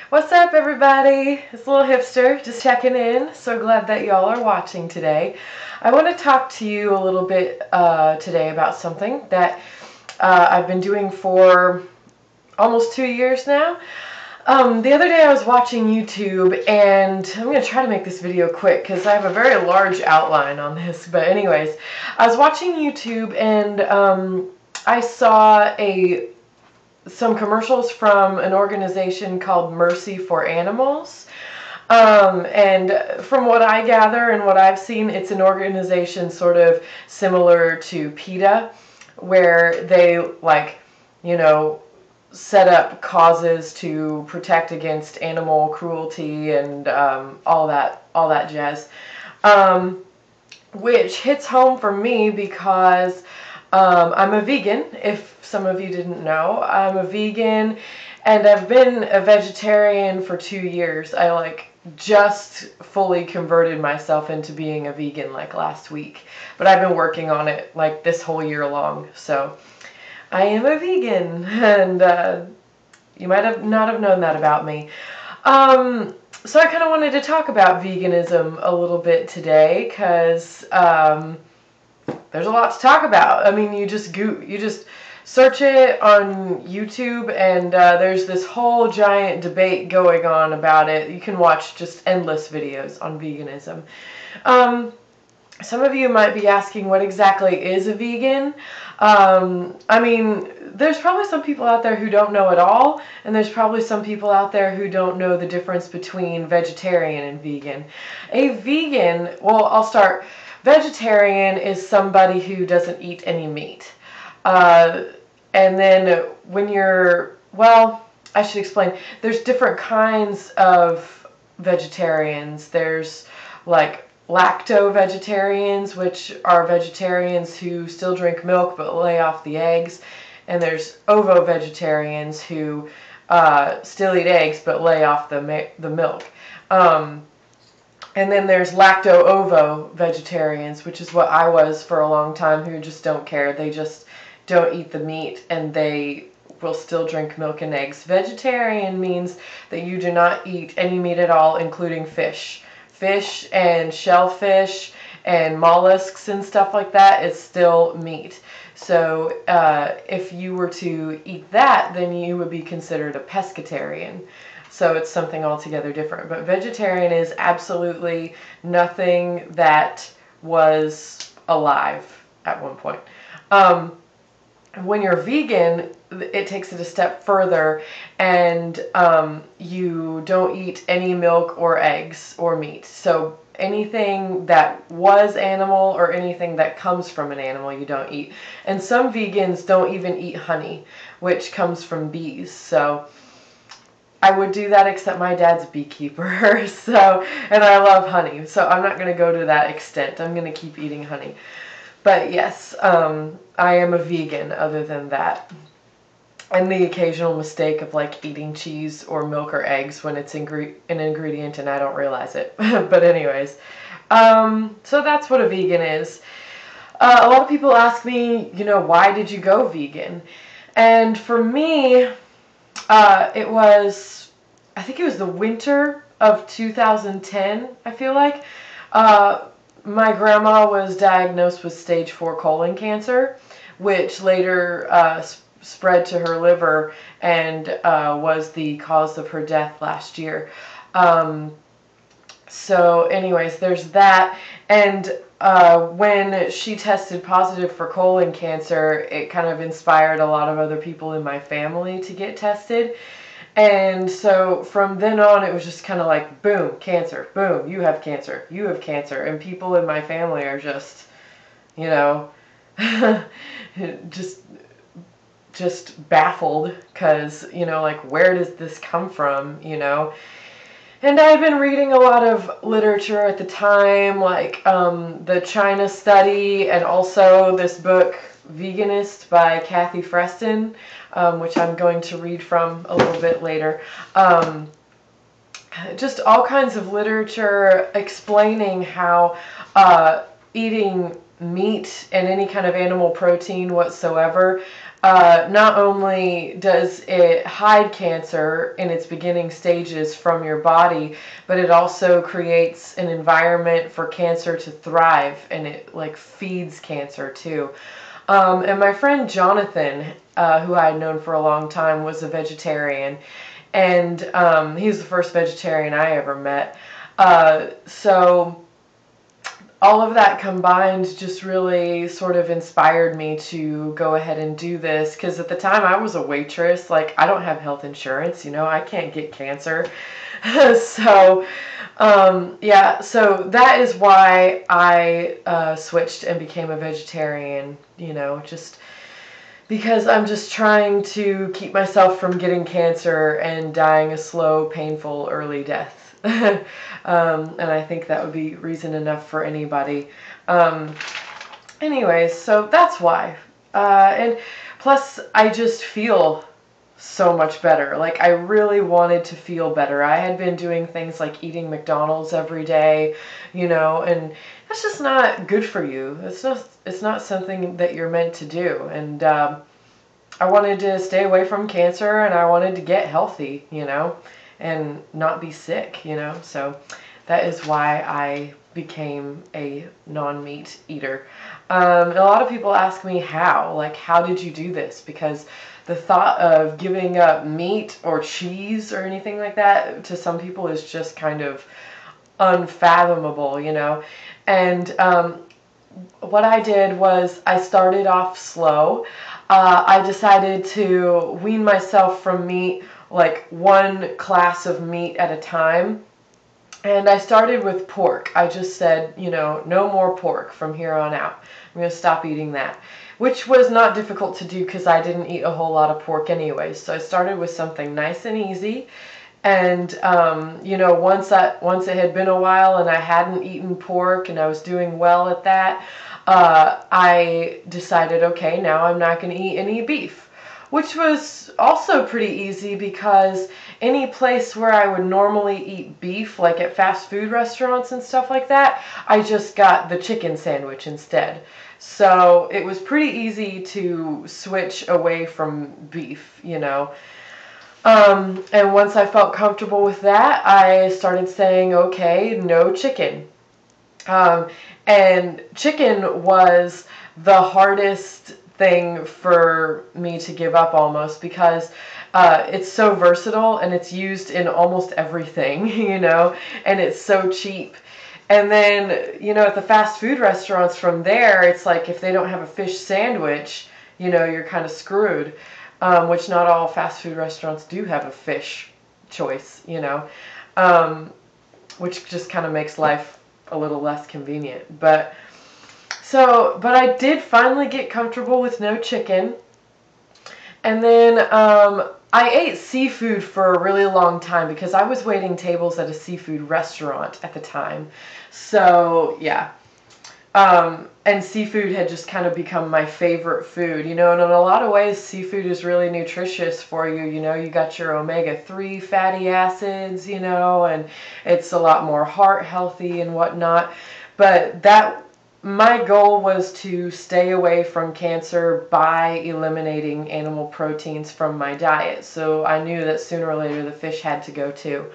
What's up, everybody? It's a little hipster just checking in. So glad that y'all are watching today. I want to talk to you a little bit today about something that I've been doing for almost 2 years now. The other day I was watching YouTube, and I'm going to try to make this video quick because I have a very large outline on this. But anyways, I was watching YouTube, and I saw some commercials from an organization called Mercy for Animals. And from what I gather and what I've seen, it's an organization sort of similar to PETA, where they, set up causes to protect against animal cruelty and all that jazz, which hits home for me because I'm a vegan. If some of you didn't know, I'm a vegan, and I've been a vegetarian for 2 years. I just fully converted myself into being a vegan last week, but I've been working on it this whole year long. So I am a vegan, and you might not have known that about me. So I kind of wanted to talk about veganism a little bit today because there's a lot to talk about. I mean, you just search it on YouTube, and there's this whole giant debate going on about it. You can watch just endless videos on veganism. Some of you might be asking, what exactly is a vegan? I mean, there's probably some people out there who don't know at all, and there's probably some people out there who don't know the difference between vegetarian and vegan. A vegan, well, I'll start. Vegetarian is somebody who doesn't eat any meat. And then when I should explain. There's different kinds of vegetarians. There's lacto-vegetarians, which are vegetarians who still drink milk but lay off the eggs. And there's ovo-vegetarians who still eat eggs but lay off the milk. And then there's lacto-ovo vegetarians, which is what I was for a long time, who just don't care. They just don't eat the meat, and they will still drink milk and eggs. Vegetarian means that you do not eat any meat at all, including fish. Fish and shellfish and mollusks and stuff like that is still meat. So if you were to eat that, then you would be considered a pescatarian. So it's something altogether different. But vegetarian is absolutely nothing that was alive at one point. When you're vegan, it takes it a step further, and you don't eat any milk or eggs or meat. So anything that was animal or anything that comes from an animal, you don't eat. And some vegans don't even eat honey, which comes from bees. So I would do that, except my dad's a beekeeper, and I love honey, so I'm not going to go to that extent. I'm going to keep eating honey. But yes, I am a vegan other than that. And the occasional mistake of eating cheese or milk or eggs when it's an ingredient and I don't realize it. But anyways, so that's what a vegan is. A lot of people ask me, why did you go vegan? And for me, I think it was the winter of 2010, I feel like. My grandma was diagnosed with stage 4 colon cancer, which later spread to her liver and was the cause of her death last year. So anyways, there's that. And when she tested positive for colon cancer, it kind of inspired a lot of other people in my family to get tested. And so from then on, it was just kind of boom, cancer, boom, you have cancer, you have cancer. And people in my family are just, just baffled because, where does this come from, And I've been reading a lot of literature at the time, the China study, and also this book, Veganist by Kathy Freston, which I'm going to read from a little bit later. Just all kinds of literature explaining how eating meat and any kind of animal protein whatsoever not only does it hide cancer in its beginning stages from your body, but it also creates an environment for cancer to thrive, and it like feeds cancer too. And my friend Jonathan, who I had known for a long time, was a vegetarian, and he was the first vegetarian I ever met. So all of that combined just really sort of inspired me to go ahead and do this, because at the time I was a waitress. Like, I don't have health insurance, you know, I can't get cancer. So yeah, so that is why I switched and became a vegetarian, you know, just because I'm just trying to keep myself from getting cancer and dying a slow, painful, early death. And I think that would be reason enough for anybody. Anyways, so that's why. And plus, I just feel so much better. Like, I really wanted to feel better. I had been doing things like eating McDonald's every day, you know, and that's just not good for you. It's not something that you're meant to do. And I wanted to stay away from cancer, and I wanted to get healthy, you know, and not be sick, you know. So that is why I became a non-meat eater. And a lot of people ask me how did you do this? Because the thought of giving up meat or cheese or anything like that to some people is just kind of unfathomable, you know. And what I did was I started off slow. I decided to wean myself from meat, like one class of meat at a time. And I started with pork. I just said, you know, no more pork from here on out. I'm going to stop eating that, which was not difficult to do because I didn't eat a whole lot of pork anyway. So I started with something nice and easy. And, you know, once it had been a while and I hadn't eaten pork and I was doing well at that, I decided, okay, now I'm not going to eat any beef, which was also pretty easy because any place where I would normally eat beef, like at fast food restaurants and stuff like that, I just got the chicken sandwich instead. So it was pretty easy to switch away from beef, you know. And once I felt comfortable with that, I started saying, okay, no chicken. And chicken was the hardest thing for me to give up almost because it's so versatile and it's used in almost everything, you know, and it's so cheap. And then, you know, at the fast food restaurants from there, it's like if they don't have a fish sandwich, you know, you're kind of screwed, which not all fast food restaurants do have a fish choice, you know, which just kind of makes life a little less convenient. But I did finally get comfortable with no chicken. And then I ate seafood for a really long time because I was waiting tables at a seafood restaurant at the time. So, yeah. And seafood had just kind of become my favorite food, you know, and in a lot of ways, seafood is really nutritious for you. You know, you got your omega-3 fatty acids, you know, and it's a lot more heart healthy and whatnot. But my goal was to stay away from cancer by eliminating animal proteins from my diet. So I knew that sooner or later the fish had to go too.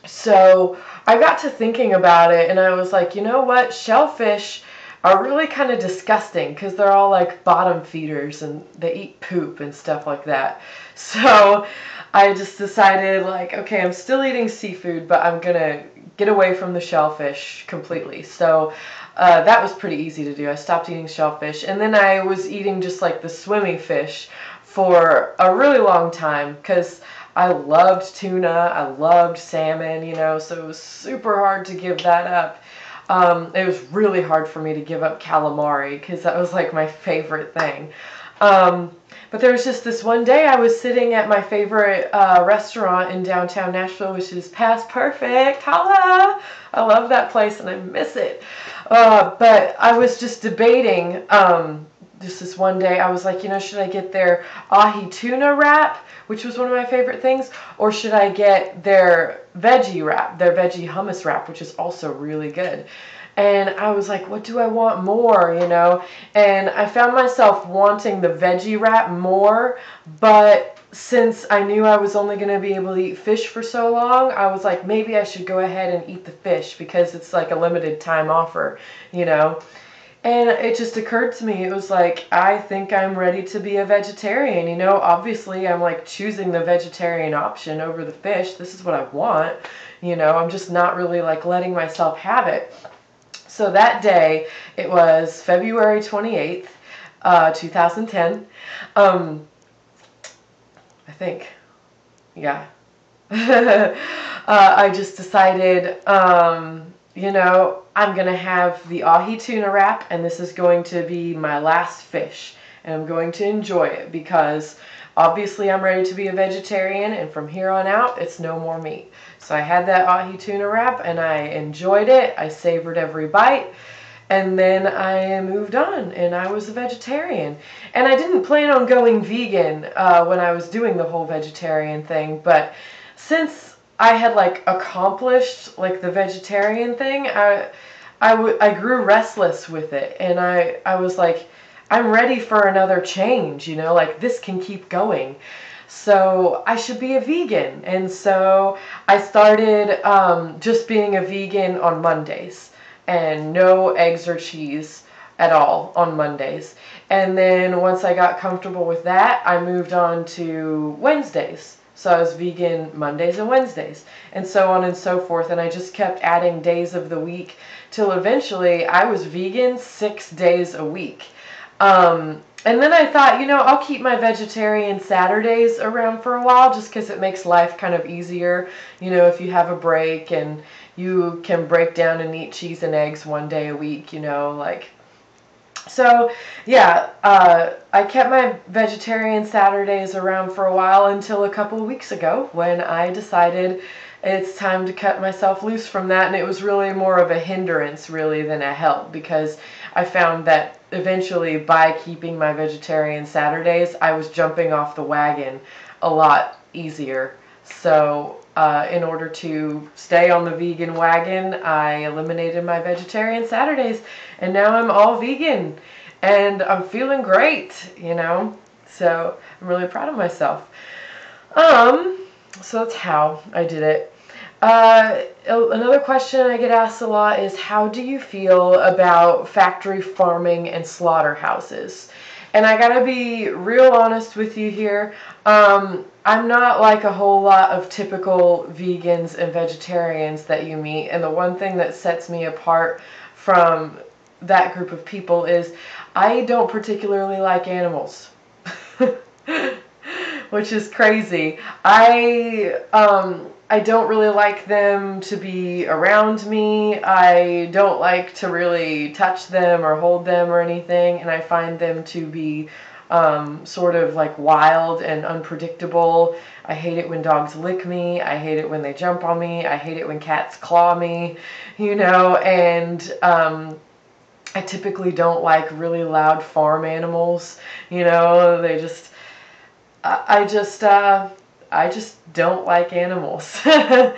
So I got to thinking about it and I was like, you know what? Shellfish are really kind of disgusting because they're all like bottom feeders and they eat poop and stuff like that. So I just decided like, okay, I'm still eating seafood, but I'm going to get away from the shellfish completely. So that was pretty easy to do. I stopped eating shellfish and then I was eating just like the swimming fish for a really long time because I loved tuna, I loved salmon, you know, so it was super hard to give that up. It was really hard for me to give up calamari because that was like my favorite thing. But there was just this one day I was sitting at my favorite restaurant in downtown Nashville, which is Past Perfect. Holla! I love that place and I miss it. But I was just debating, just this one day, I was like, you know, should I get their ahi tuna wrap, which was one of my favorite things, or should I get their veggie wrap, their veggie hummus wrap, which is also really good. And I was like, what do I want more, you know? And I found myself wanting the veggie wrap more, but since I knew I was only going to be able to eat fish for so long, I was like, maybe I should go ahead and eat the fish because it's like a limited time offer, you know? And it just occurred to me, it was like, I think I'm ready to be a vegetarian, you know? Obviously, I'm like choosing the vegetarian option over the fish. This is what I want, you know? I'm just not really like letting myself have it. So that day, it was February 28th, 2010. I think, yeah. I just decided, you know, I'm going to have the ahi tuna wrap, and this is going to be my last fish. And I'm going to enjoy it because obviously I'm ready to be a vegetarian, and from here on out, it's no more meat. So I had that ahi tuna wrap, and I enjoyed it. I savored every bite. And then I moved on, and I was a vegetarian. And I didn't plan on going vegan when I was doing the whole vegetarian thing, but since I had like accomplished like the vegetarian thing, I grew restless with it, and I was like, I'm ready for another change, you know, like this can keep going. So I should be a vegan. And so I started just being a vegan on Mondays, and no eggs or cheese at all on Mondays. And then once I got comfortable with that, I moved on to Wednesdays. So I was vegan Mondays and Wednesdays, and so on and so forth. And I just kept adding days of the week till eventually I was vegan 6 days a week. And then I thought, you know, I'll keep my vegetarian Saturdays around for a while just because it makes life kind of easier. You know, if you have a break and you can break down and eat cheese and eggs one day a week, you know, like. So, yeah, I kept my vegetarian Saturdays around for a while until a couple of weeks ago when I decided it's time to cut myself loose from that. And it was really more of a hindrance, really, than a help, because I found that eventually by keeping my vegetarian Saturdays, I was jumping off the wagon a lot easier. So in order to stay on the vegan wagon, I eliminated my vegetarian Saturdays, and now I'm all vegan, and I'm feeling great, you know, so I'm really proud of myself. So that's how I did it. Another question I get asked a lot is, how do you feel about factory farming and slaughterhouses? And I gotta be real honest with you here. I'm not like a whole lot of typical vegans and vegetarians that you meet. And the one thing that sets me apart from that group of people is I don't particularly like animals. Which is crazy. I don't really like them to be around me. I don't like to really touch them or hold them or anything, and I find them to be sort of like wild and unpredictable. I hate it when dogs lick me. I hate it when they jump on me. I hate it when cats claw me, you know, and I typically don't like really loud farm animals, you know. They just I just don't like animals. So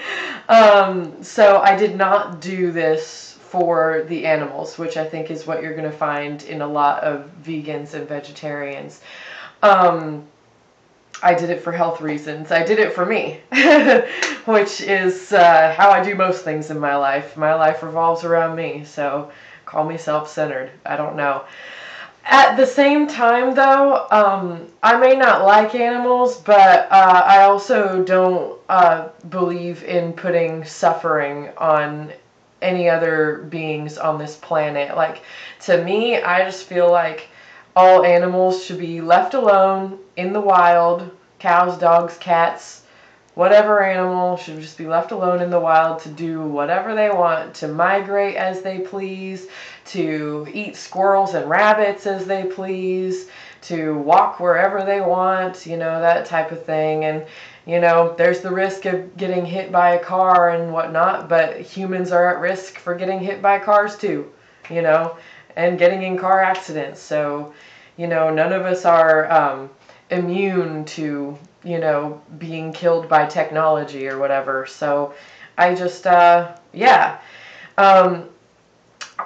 I did not do this for the animals, which I think is what you're going to find in a lot of vegans and vegetarians. I did it for health reasons. I did it for me, which is how I do most things in my life. My life revolves around me, so call me self-centered. I don't know. At the same time, though, I may not like animals, but I also don't believe in putting suffering on any other beings on this planet. Like, to me, I just feel like all animals should be left alone in the wild. Cows, dogs, cats, whatever animal should just be left alone in the wild to do whatever they want, to migrate as they please, to eat squirrels and rabbits as they please, to walk wherever they want, you know, that type of thing. And, you know, there's the risk of getting hit by a car and whatnot, but humans are at risk for getting hit by cars too, you know, and getting in car accidents. So, you know, none of us are immune to, you know, being killed by technology or whatever. So I just, yeah.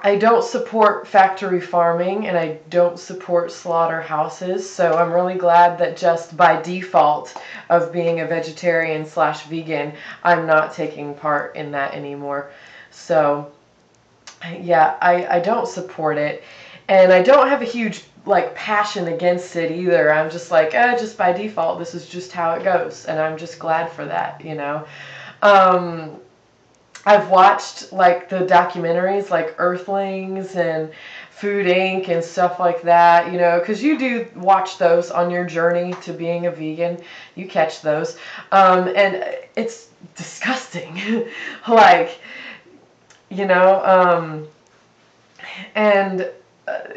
I don't support factory farming, and I don't support slaughterhouses, so I'm really glad that just by default of being a vegetarian / vegan, I'm not taking part in that anymore. So yeah, I don't support it, and I don't have a huge like passion against it either. I'm just like, just by default, this is just how it goes, and I'm just glad for that, you know. I've watched like the documentaries like Earthlings and Food Inc. and stuff like that, you know, because you do watch those on your journey to being a vegan. You catch those. And it's disgusting. Like, you know, and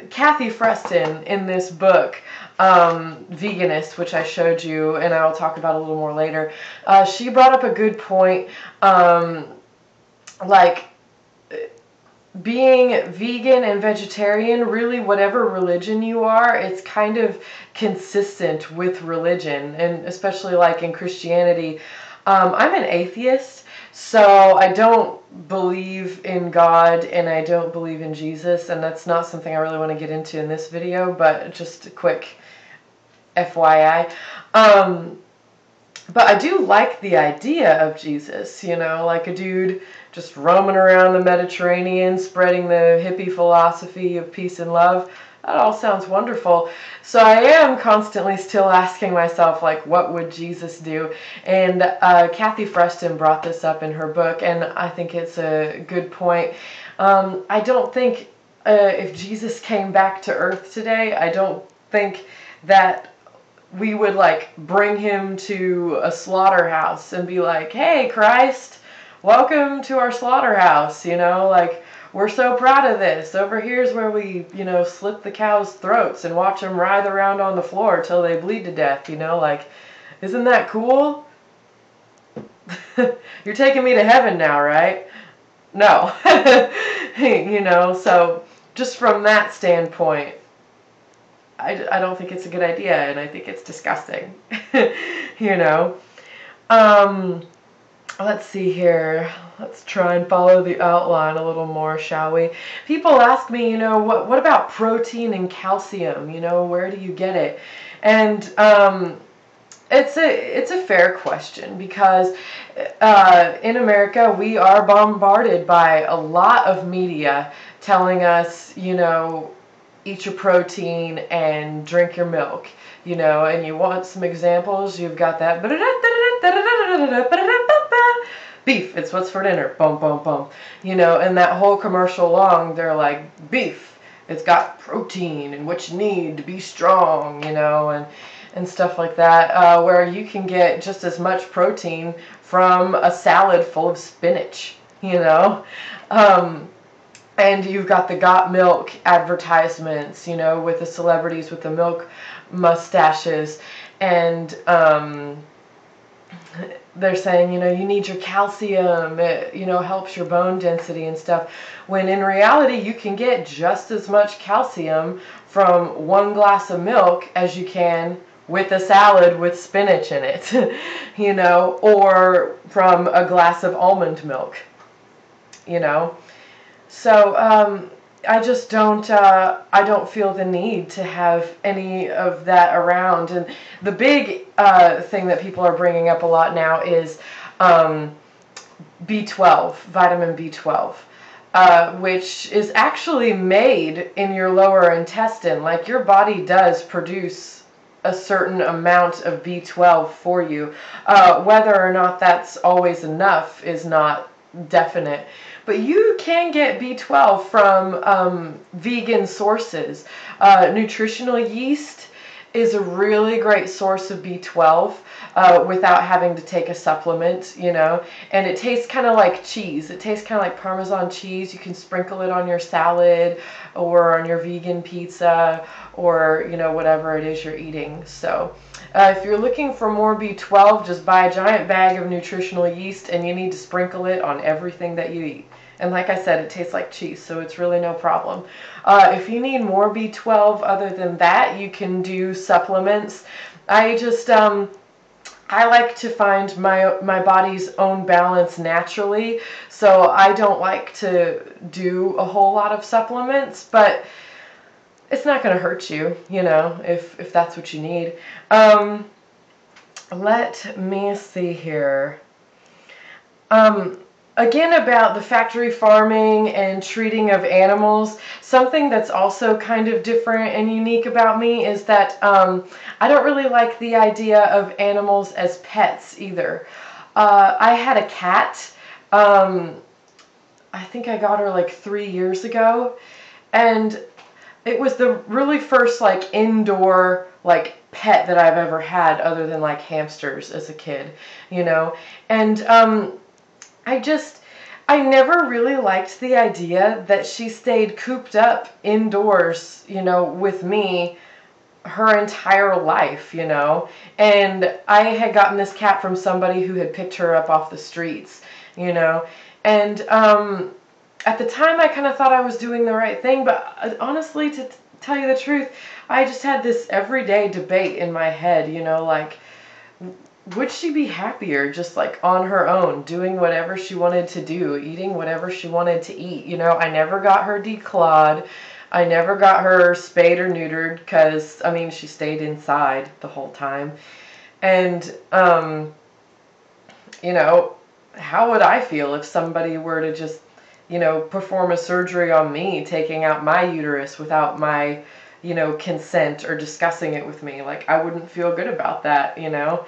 Kathy Freston in this book, Veganist, which I showed you, and I'll talk about a little more later, she brought up a good point. Like, being vegan and vegetarian, really whatever religion you are, it's kind of consistent with religion, and especially like in Christianity. I'm an atheist, so I don't believe in God and I don't believe in Jesus, and that's not something I really want to get into in this video, but just a quick FYI. But I do like the idea of Jesus, you know, like a dude just roaming around the Mediterranean, spreading the hippie philosophy of peace and love. That all sounds wonderful. So I am constantly still asking myself, like, what would Jesus do? And Kathy Freston brought this up in her book, and I think it's a good point. I don't think if Jesus came back to earth today, I don't think that we would like bring him to a slaughterhouse and be like, hey, Christ, welcome to our slaughterhouse, you know, like, we're so proud of this. Over here's where we, you know, slit the cows' throats and watch them writhe around on the floor till they bleed to death, you know, like, isn't that cool? You're taking me to heaven now, right? No. You know, so just from that standpoint, I don't think it's a good idea, and I think it's disgusting. You know. Let's see here. Let's try and follow the outline a little more, shall we? People ask me, you know, what about protein and calcium? You know, where do you get it? And it's a fair question, because in America we are bombarded by a lot of media telling us, you know, eat your protein and drink your milk, you know, and you want some examples, you've got that beef, it's what's for dinner, bum bum bum, you know, and that whole commercial long, they're like, beef, it's got protein and what you need to be strong, you know, and stuff like that, where you can get just as much protein from a salad full of spinach, you know. And you've got the got milk advertisements, you know, with the celebrities with the milk mustaches. And they're saying, you know, you need your calcium, it, you know, helps your bone density and stuff. When in reality, you can get just as much calcium from one glass of milk as you can with a salad with spinach in it, you know, or from a glass of almond milk, you know. So I just don't feel the need to have any of that around. And the big thing that people are bringing up a lot now is B12, vitamin B12, which is actually made in your lower intestine. Like, your body does produce a certain amount of B12 for you. Whether or not that's always enough is not definite. But you can get B12 from vegan sources. Nutritional yeast is a really great source of B12 without having to take a supplement, you know. And it tastes kind of like cheese. It tastes kind of like Parmesan cheese. You can sprinkle it on your salad or on your vegan pizza or, you know, whatever it is you're eating. So if you're looking for more B12, just buy a giant bag of nutritional yeast and you need to sprinkle it on everything that you eat. And like I said, it tastes like cheese, so it's really no problem. If you need more B12 other than that, you can do supplements. I just, I like to find my body's own balance naturally, so I don't like to do a whole lot of supplements, but it's not going to hurt you, you know, if that's what you need. Let me see here. Again, about the factory farming and treating of animals, something that's also kind of different and unique about me is that I don't really like the idea of animals as pets either. I had a cat. I think I got her like 3 years ago, and it was the really first like indoor like pet that I've ever had other than like hamsters as a kid, you know. And I never really liked the idea that she stayed cooped up indoors, you know, with me her entire life, you know. And I had gotten this cat from somebody who had picked her up off the streets, you know. And at the time I kind of thought I was doing the right thing, but honestly, to tell you the truth, I just had this everyday debate in my head, you know, like, would she be happier just like on her own, doing whatever she wanted to do, eating whatever she wanted to eat? You know, I never got her declawed. I never got her spayed or neutered because, I mean, she stayed inside the whole time. And, you know, how would I feel if somebody were to just, you know, perform a surgery on me, taking out my uterus without my, you know, consent or discussing it with me? Like, I wouldn't feel good about that, you know?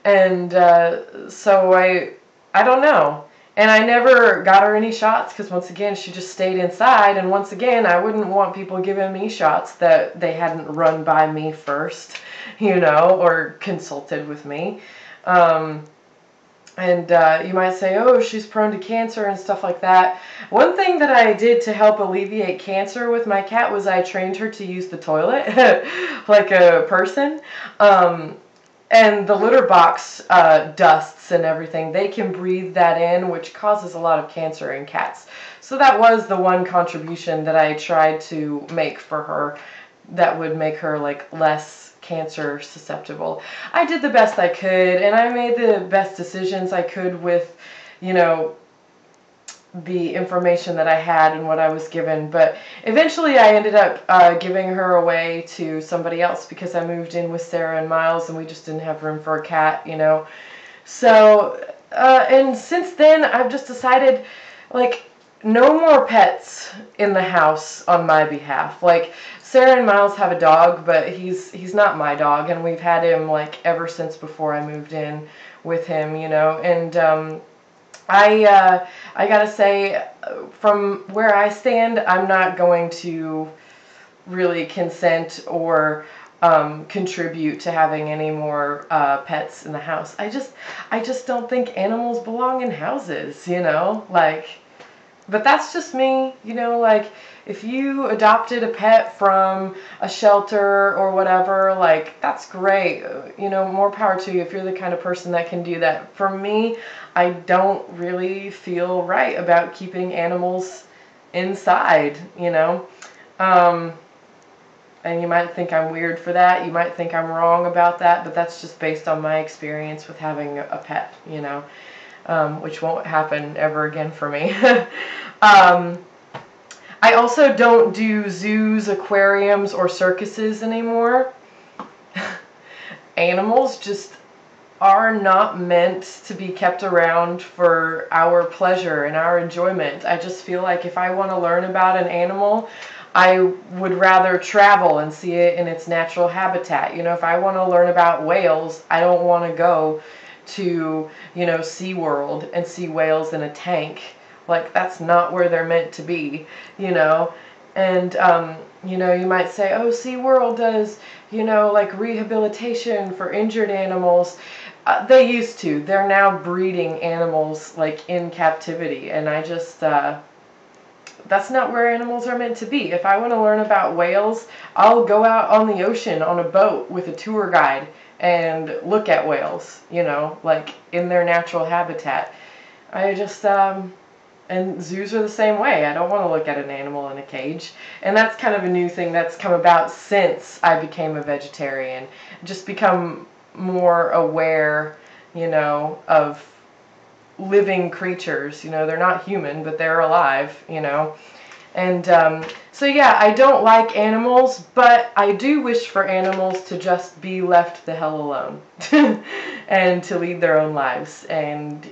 And so I don't know. And I never got her any shots because, once again, she just stayed inside. And once again, I wouldn't want people giving me shots that they hadn't run by me first, you know, or consulted with me. And you might say, oh, she's prone to cancer and stuff like that. One thing that I did to help alleviate cancer with my cat was I trained her to use the toilet like a person. And the litter box dusts and everything, they can breathe that in, which causes a lot of cancer in cats. So that was the one contribution that I tried to make for her that would make her like less cancer susceptible. I did the best I could, and I made the best decisions I could with, you know, the information that I had and what I was given. But eventually I ended up giving her away to somebody else because I moved in with Sarah and Miles and we just didn't have room for a cat, you know. So and since then I've just decided, like, no more pets in the house on my behalf. Like, Sarah and Miles have a dog, but he's not my dog, and we've had him like ever since before I moved in with him, you know. And I gotta say, from where I stand, I'm not going to really consent or contribute to having any more pets in the house. I just don't think animals belong in houses, you know, like. But that's just me, you know, like, if you adopted a pet from a shelter or whatever, like, that's great. You know, more power to you if you're the kind of person that can do that. For me, I don't really feel right about keeping animals inside, you know. And you might think I'm weird for that. You might think I'm wrong about that, but that's just based on my experience with having a pet, you know. Which won't happen ever again for me. I also don't do zoos, aquariums, or circuses anymore. Animals just are not meant to be kept around for our pleasure and our enjoyment. I just feel like if I want to learn about an animal, I would rather travel and see it in its natural habitat. You know, if I want to learn about whales, I don't want to go to, you know, SeaWorld and see whales in a tank. Like, that's not where they're meant to be, you know. And, you know, you might say, oh, SeaWorld does, you know, like rehabilitation for injured animals. They used to. They're now breeding animals, like, in captivity. And I just, that's not where animals are meant to be. If I want to learn about whales, I'll go out on the ocean on a boat with a tour guide and look at whales, you know, like in their natural habitat. I just, and zoos are the same way. I don't want to look at an animal in a cage. And that's kind of a new thing that's come about since I became a vegetarian. Just become more aware, of living creatures. They're not human, but they're alive, And so yeah, I don't like animals, but I do wish for animals to just be left the hell alone and to lead their own lives and,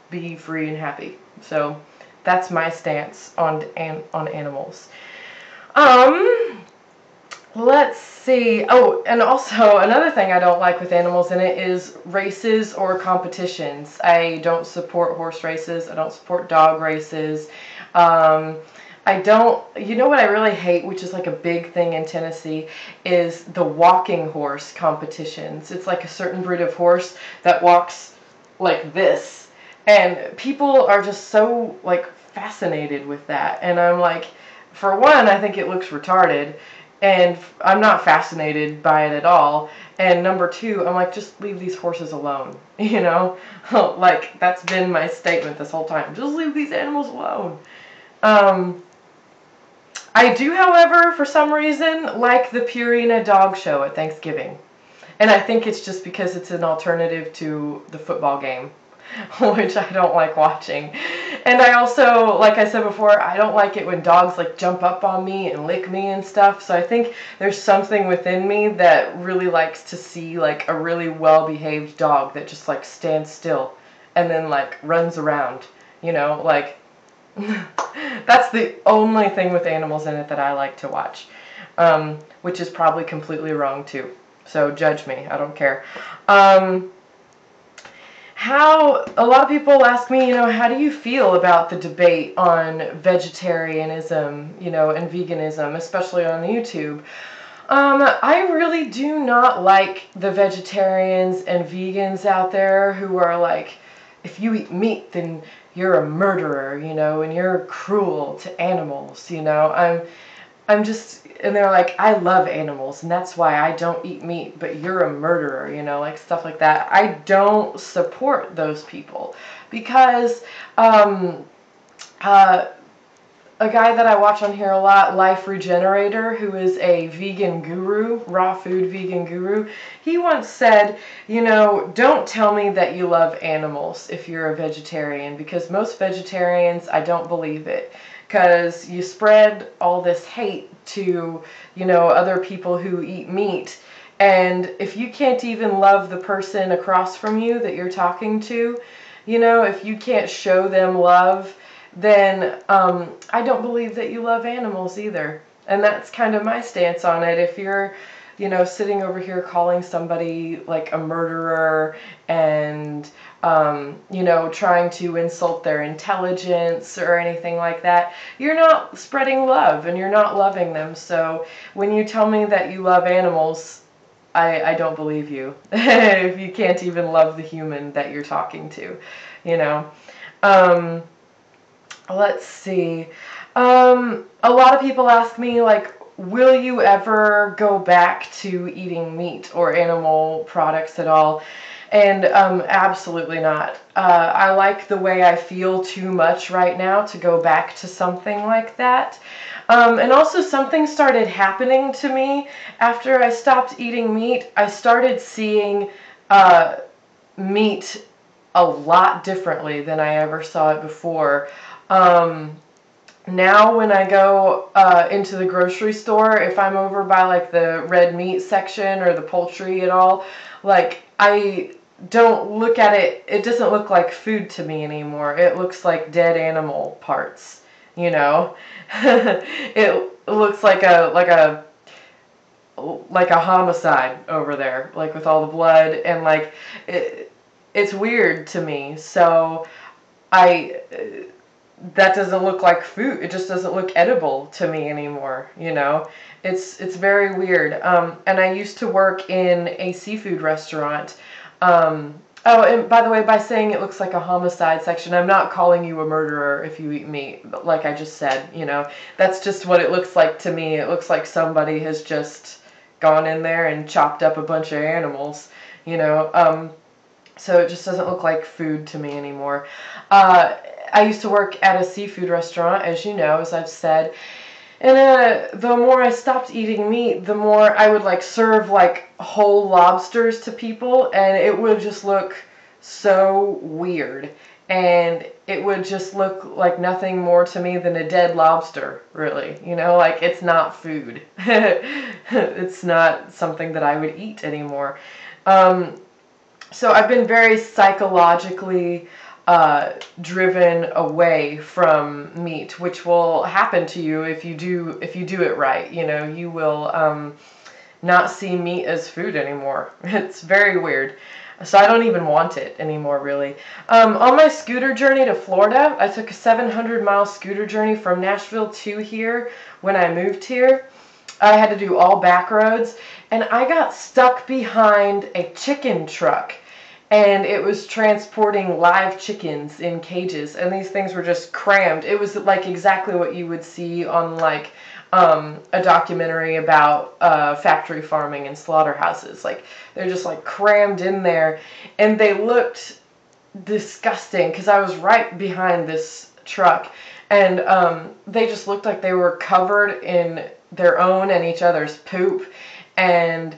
be free and happy. So that's my stance on animals. Let's see. Oh, and also another thing I don't like with animals in it is races or competitions. I don't support horse races. I don't support dog races. I don't, what I really hate, which is like a big thing in Tennessee, is the walking horse competitions. It's like a certain breed of horse that walks like this. And people are just so like fascinated with that. And I'm like, for one, I think it looks retarded. And I'm not fascinated by it at all. And number two, I'm like, just leave these horses alone. Like, that's been my statement this whole time. Just leave these animals alone. I do, however, for some reason, like the Purina dog show at Thanksgiving. And I think it's just because it's an alternative to the football game, which I don't like watching. And I also, like I said before, I don't like it when dogs like jump up on me and lick me and stuff. So I think there's something within me that really likes to see like a really well-behaved dog that just like stands still and then like runs around, like that's the only thing with animals in it that I like to watch, which is probably completely wrong too. So judge me, I don't care. How a lot of people ask me, how do you feel about the debate on vegetarianism, and veganism, especially on YouTube? I really do not like the vegetarians and vegans out there who are like, if you eat meat, then you're a murderer, and you're cruel to animals, I'm just, and they're like, I love animals, and that's why I don't eat meat, but you're a murderer, like stuff like that. I don't support those people because a guy that I watch on here a lot, Life Regenerator, who is a vegan guru, raw food vegan guru, he once said, don't tell me that you love animals if you're a vegetarian, because most vegetarians, I don't believe it. Because you spread all this hate to, other people who eat meat. And if you can't even love the person across from you that you're talking to, if you can't show them love, then I don't believe that you love animals either. And that's kind of my stance on it. If you're, sitting over here calling somebody like a murderer and, trying to insult their intelligence or anything like that, you're not spreading love and you're not loving them. So when you tell me that you love animals, I don't believe you. If you can't even love the human that you're talking to, Let's see. A lot of people ask me, like, will you ever go back to eating meat or animal products at all? And absolutely not. I like the way I feel too much right now to go back to something like that. And also something started happening to me after I stopped eating meat. I started seeing meat a lot differently than I ever saw it before. Now when I go into the grocery store, if I'm over by like the red meat section or the poultry at all, like I don't look at it, it doesn't look like food to me anymore. It looks like dead animal parts, It looks like a homicide over there, like with all the blood and like it's weird to me. So that doesn't look like food. It just doesn't look edible to me anymore, It's very weird. And I used to work in a seafood restaurant. Oh, and by the way, by saying it looks like a homicide section, I'm not calling you a murderer if you eat meat, like I just said, That's just what it looks like to me. It looks like somebody has just gone in there and chopped up a bunch of animals, So it just doesn't look like food to me anymore. I used to work at a seafood restaurant, as you know, as I've said, And the more I stopped eating meat, the more I would like serve like whole lobsters to people, and it would just look so weird. And it would just look like nothing more to me than a dead lobster, really. You know, like it's not food. It's not something that I would eat anymore. So I've been very psychologically driven away from meat, which will happen to you if you do it right. You know, you will not see meat as food anymore. It's very weird. So I don't even want it anymore, really. On my scooter journey to Florida, I took a 700-mile scooter journey from Nashville to here when I moved here. I had to do all back roads, and I got stuck behind a chicken truck, and it was transporting live chickens in cages, and these things were just crammed. It was like exactly what you would see on like a documentary about factory farming and slaughterhouses. Like they're just like crammed in there, and they looked disgusting because I was right behind this truck, and they just looked like they were covered in their own and each other's poop, and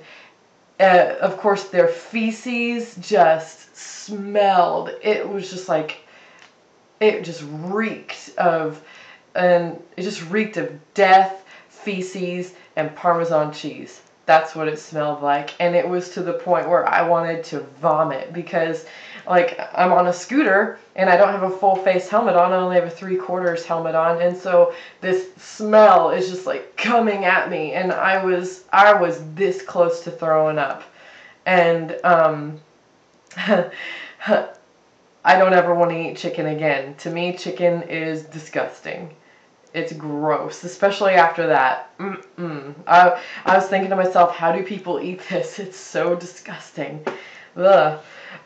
of course their feces just smelled. It was just like, it just reeked of, and it just reeked of death, feces, and Parmesan cheese. That's what it smelled like. And it was to the point where I wanted to vomit because, like, I'm on a scooter and I don't have a full face helmet on. I only have a 3/4 helmet on. And so this smell is just like coming at me. And I was this close to throwing up. And, I don't ever want to eat chicken again. To me, chicken is disgusting. It's gross, especially after that. I was thinking to myself, how do people eat this? It's so disgusting. Ugh.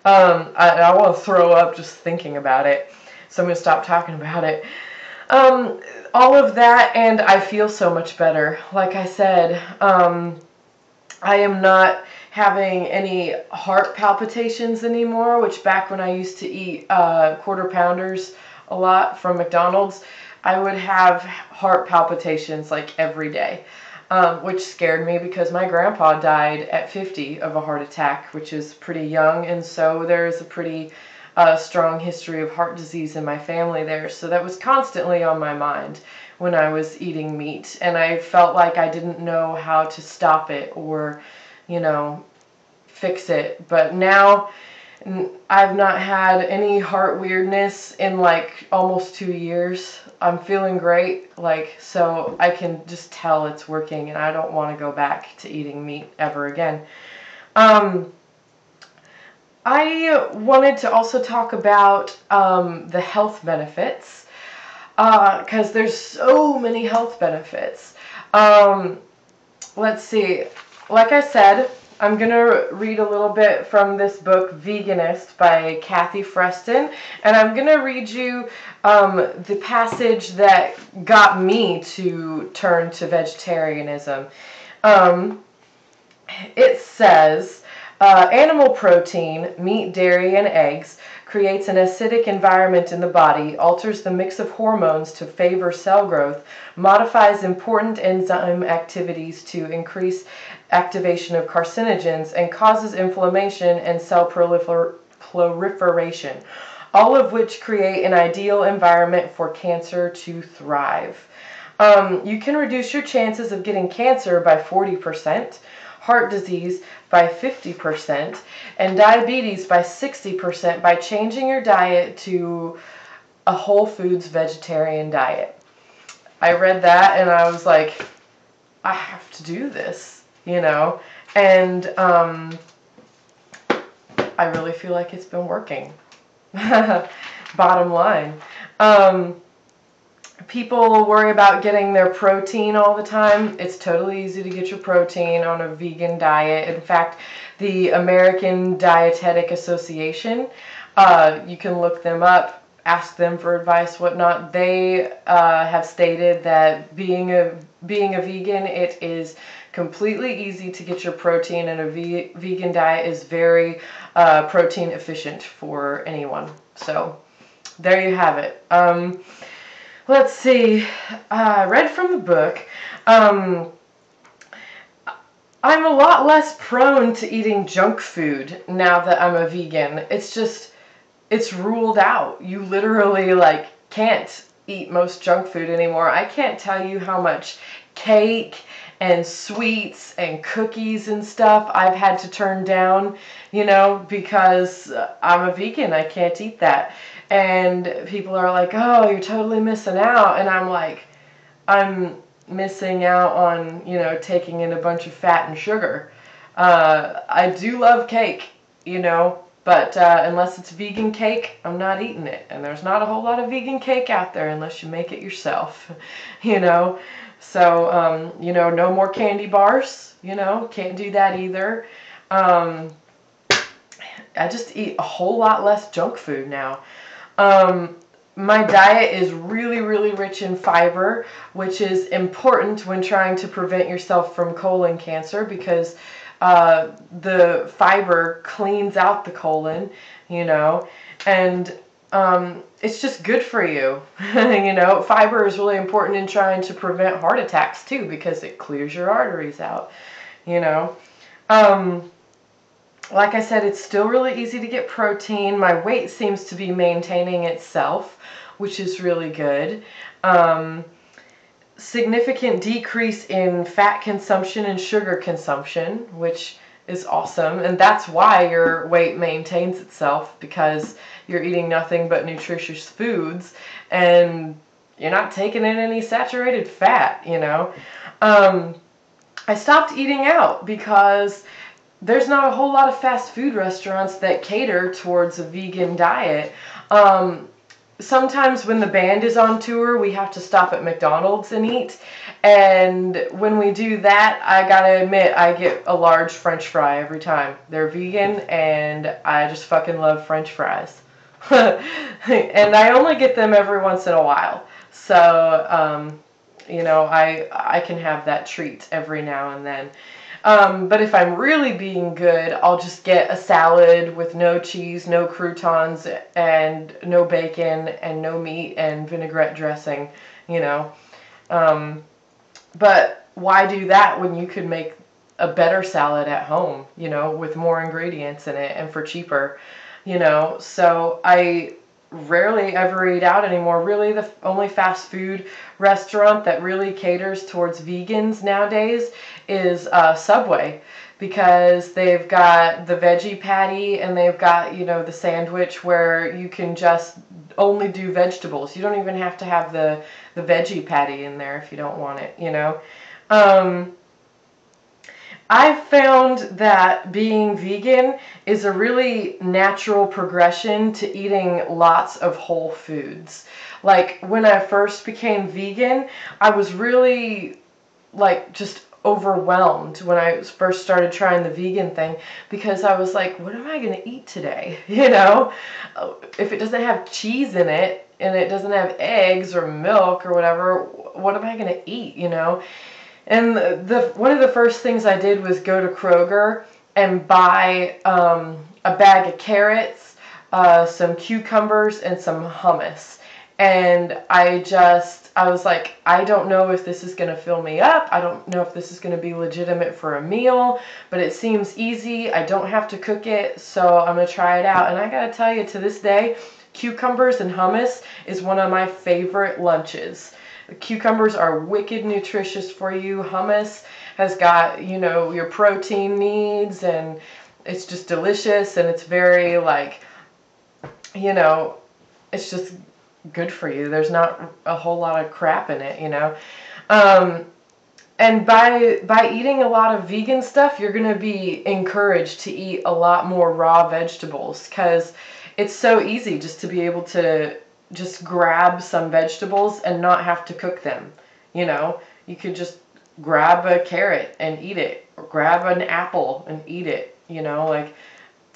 I want to throw up just thinking about it. So I'm going to stop talking about it. All of that, and I feel so much better. Like I said, I am not having any heart palpitations anymore, which back when I used to eat quarter pounders a lot from McDonald's, I would have heart palpitations like every day, which scared me because my grandpa died at 50 of a heart attack, which is pretty young, and so there's a pretty strong history of heart disease in my family there, so that was constantly on my mind when I was eating meat, and I felt like I didn't know how to stop it or, you know, fix it. But now I've not had any heart weirdness in like almost 2 years. I'm feeling great, like, so I can just tell it's working, and I don't want to go back to eating meat ever again. I wanted to also talk about the health benefits, because there's so many health benefits. Let's see. Like I said, I'm going to read a little bit from this book, Veganist, by Kathy Freston, and I'm going to read you the passage that got me to turn to vegetarianism. It says, animal protein, meat, dairy, and eggs creates an acidic environment in the body, alters the mix of hormones to favor cell growth, modifies important enzyme activities to increase activation of carcinogens, and causes inflammation and cell proliferation, all of which create an ideal environment for cancer to thrive. You can reduce your chances of getting cancer by 40%, heart disease by 50%, and diabetes by 60% by changing your diet to a whole foods vegetarian diet. I read that and I was like, I have to do this, you know, and I really feel like it's been working. Bottom line. People worry about getting their protein all the time. It's totally easy to get your protein on a vegan diet. In fact, the American Dietetic Association, you can look them up, ask them for advice, whatnot. They have stated that being a vegan, it is completely easy to get your protein, and a vegan diet is very protein efficient for anyone. So there you have it. Let's see. I read from the book. Um, I'm a lot less prone to eating junk food now that I'm a vegan. It's ruled out. You literally like can't eat most junk food anymore. I can't tell you how much cake and sweets and cookies and stuff I've had to turn down, because I'm a vegan. I can't eat that. And people are like, "Oh, you're totally missing out." And I'm like, I'm missing out on, taking in a bunch of fat and sugar. I do love cake, but unless it's vegan cake, I'm not eating it. And there's not a whole lot of vegan cake out there unless you make it yourself, you know. So, no more candy bars, can't do that either. I just eat a whole lot less junk food now. My diet is really, really rich in fiber, which is important when trying to prevent yourself from colon cancer because the fiber cleans out the colon, and it's just good for you. Fiber is really important in trying to prevent heart attacks too because it clears your arteries out, Like I said, it's still really easy to get protein. My weight seems to be maintaining itself, which is really good. Significant decrease in fat consumption and sugar consumption, which is awesome. And that's why your weight maintains itself, because you're eating nothing but nutritious foods and you're not taking in any saturated fat, I stopped eating out because there's not a whole lot of fast food restaurants that cater towards a vegan diet. Sometimes when the band is on tour, we have to stop at McDonald's and eat. And when we do that, I gotta admit, I get a large French fry every time. They're vegan, and I just fucking love French fries. And I only get them every once in a while. So, I can have that treat every now and then. But if I'm really being good, I'll just get a salad with no cheese, no croutons, and no bacon, and no meat, and vinaigrette dressing, But why do that when you could make a better salad at home, with more ingredients in it and for cheaper, So I rarely ever eat out anymore. Really, the only fast food restaurant that really caters towards vegans nowadays is Subway, because they've got the veggie patty and they've got, the sandwich where you can just only do vegetables. You don't even have to have the veggie patty in there if you don't want it, I've found that being vegan is a really natural progression to eating lots of whole foods. Like, when I first became vegan, I was really, just overwhelmed when I first started trying the vegan thing, because I was like, what am I going to eat today? If it doesn't have cheese in it and it doesn't have eggs or milk or whatever, what am I going to eat, And one of the first things I did was go to Kroger and buy a bag of carrots, some cucumbers, and some hummus. And I was like, I don't know if this is going to fill me up. I don't know if this is going to be legitimate for a meal, but it seems easy. I don't have to cook it, so I'm going to try it out. And I got to tell you, to this day, cucumbers and hummus is one of my favorite lunches. The cucumbers are wicked nutritious for you. Hummus has got, your protein needs, and it's just delicious, and it's very, it's just good for you. There's not a whole lot of crap in it, And by eating a lot of vegan stuff, you're going to be encouraged to eat a lot more raw vegetables, because it's so easy just to be able to just grab some vegetables and not have to cook them. You could just grab a carrot and eat it, or grab an apple and eat it,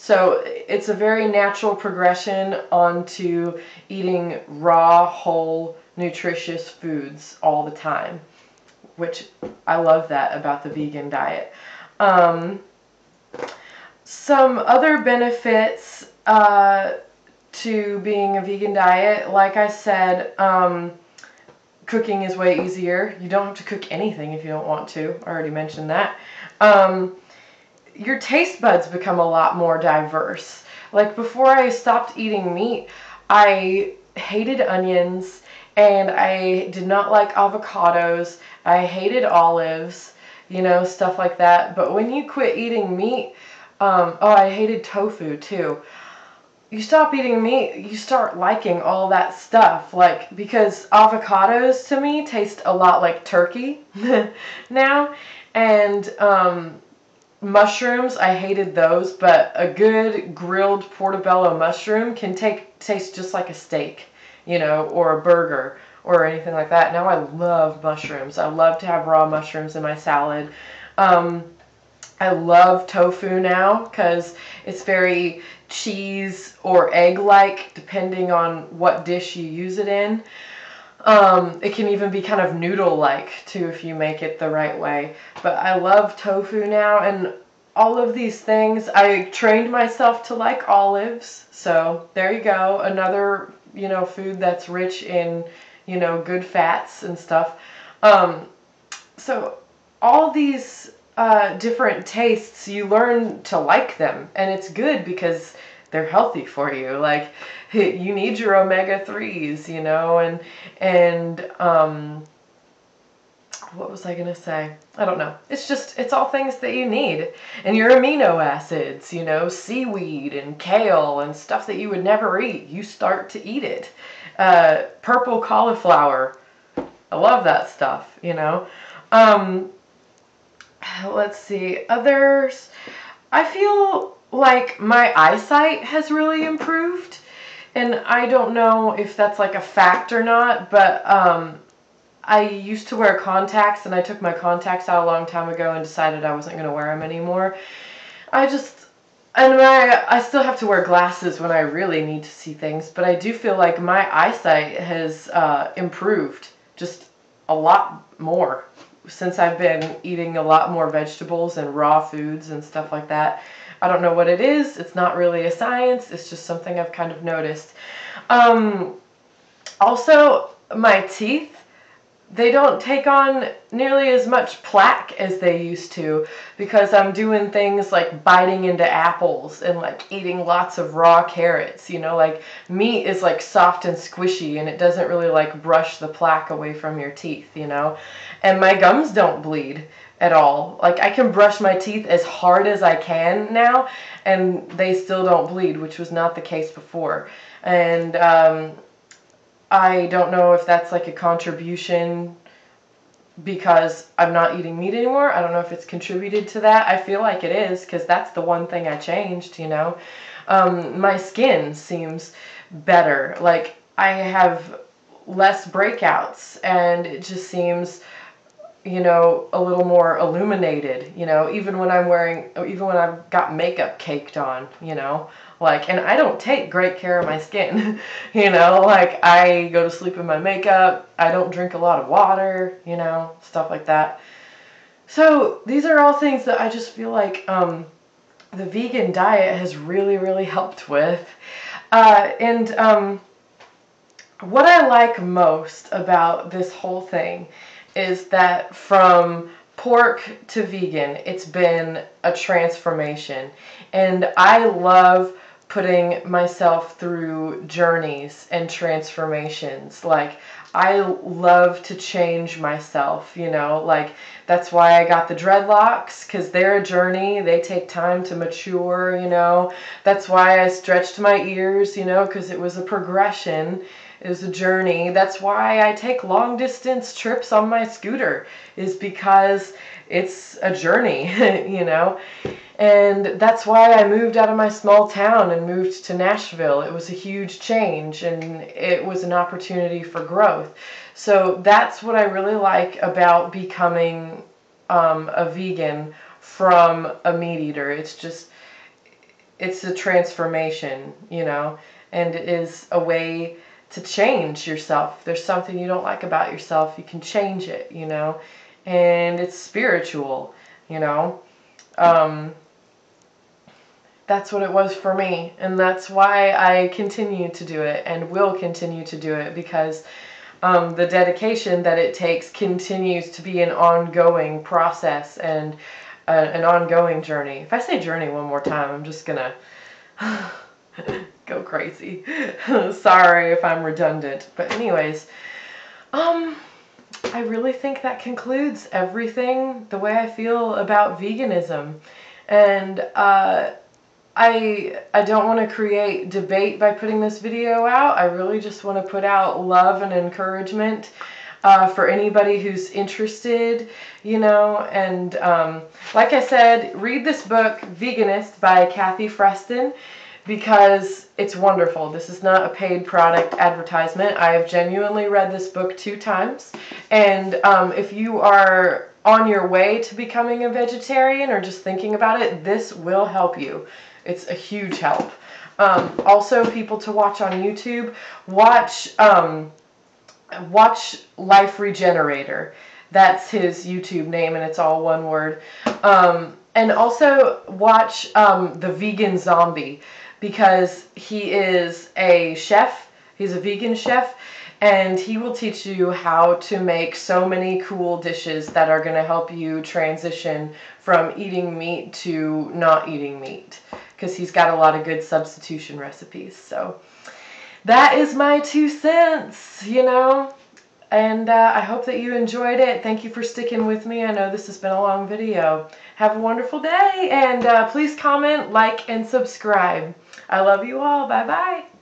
so it's a very natural progression onto eating raw, whole, nutritious foods all the time, which I love that about the vegan diet. Some other benefits to being a vegan diet, like I said, cooking is way easier. You don't have to cook anything if you don't want to. I already mentioned that. Your taste buds become a lot more diverse. Like before I stopped eating meat, I hated onions and I did not like avocados. I hated olives, stuff like that. But when you quit eating meat, I hated tofu too. You stop eating meat, you start liking all that stuff. Like, because avocados to me taste a lot like turkey now. And, mushrooms, I hated those, but a good grilled portobello mushroom can taste just like a steak, or a burger or anything like that. Now I love mushrooms. I love to have raw mushrooms in my salad. I love tofu now because it's very cheese or egg-like depending on what dish you use it in. It can even be kind of noodle-like too if you make it the right way. But I love tofu now, and all of these things, I trained myself to like olives. So there you go, another, food that's rich in, good fats and stuff. So all these different tastes, you learn to like them, and it's good because they're healthy for you. Like, you need your omega-3s, and what was I going to say? I don't know. It's all things that you need. And your amino acids, seaweed and kale and stuff that you would never eat. You start to eat it. Purple cauliflower. I love that stuff, Let's see. Others. I feel like my eyesight has really improved. And I don't know if that's like a fact or not, but I used to wear contacts, and I took my contacts out a long time ago and decided I wasn't going to wear them anymore. I still have to wear glasses when I really need to see things, but I do feel like my eyesight has improved just a lot more since I've been eating a lot more vegetables and raw foods and stuff like that. I don't know what it is. It's not really a science. It's just something I've kind of noticed. Also, my teeth, they don't take on nearly as much plaque as they used to because I'm doing things like biting into apples and like eating lots of raw carrots. Like meat is like soft and squishy, and it doesn't really like brush the plaque away from your teeth, And my gums don't bleed at all. Like, I can brush my teeth as hard as I can now, and they still don't bleed, which was not the case before. And I don't know if that's like a contribution because I'm not eating meat anymore. I don't know if it's contributed to that. I feel like it is because that's the one thing I changed, My skin seems better. Like, I have less breakouts, and it just seems a little more illuminated, even when I've got makeup caked on, and I don't take great care of my skin, like I go to sleep in my makeup, I don't drink a lot of water, stuff like that. So these are all things that I just feel like, the vegan diet has really, really helped with. What I like most about this whole thing is that from pork to vegan, it's been a transformation. And I love putting myself through journeys and transformations. Like, I love to change myself, like that's why I got the dreadlocks, because they're a journey. They take time to mature, That's why I stretched my ears, because it was a progression. It was a journey. That's why I take long distance trips on my scooter, is because it's a journey, And that's why I moved out of my small town and moved to Nashville. It was a huge change, and it was an opportunity for growth. So that's what I really like about becoming a vegan from a meat eater. It's a transformation, and it is a way to change yourself. If there's something you don't like about yourself, you can change it, and it's spiritual, That's what it was for me, and that's why I continue to do it and will continue to do it, because the dedication that it takes continues to be an ongoing process and an ongoing journey. If I say journey one more time, I'm just gonna go crazy. Sorry if I'm redundant. But anyways, I really think that concludes everything, the way I feel about veganism. And I don't want to create debate by putting this video out. I really just want to put out love and encouragement for anybody who's interested, you know. And like I said, read this book, Veganist by Kathy Freston, because it's wonderful. This is not a paid product advertisement. I have genuinely read this book 2 times. And if you are on your way to becoming a vegetarian or just thinking about it, this will help you. It's a huge help. Also, people to watch on YouTube, watch Life Regenerator. That's his YouTube name, and it's all one word. And also watch The Vegan Zombie, because he is a chef. He's a vegan chef, and he will teach you how to make so many cool dishes that are going to help you transition from eating meat to not eating meat, because he's got a lot of good substitution recipes. So that is my 2 cents, you know. And I hope that you enjoyed it. Thank you for sticking with me. I know this has been a long video. Have a wonderful day, and please comment, like, and subscribe. I love you all. Bye-bye.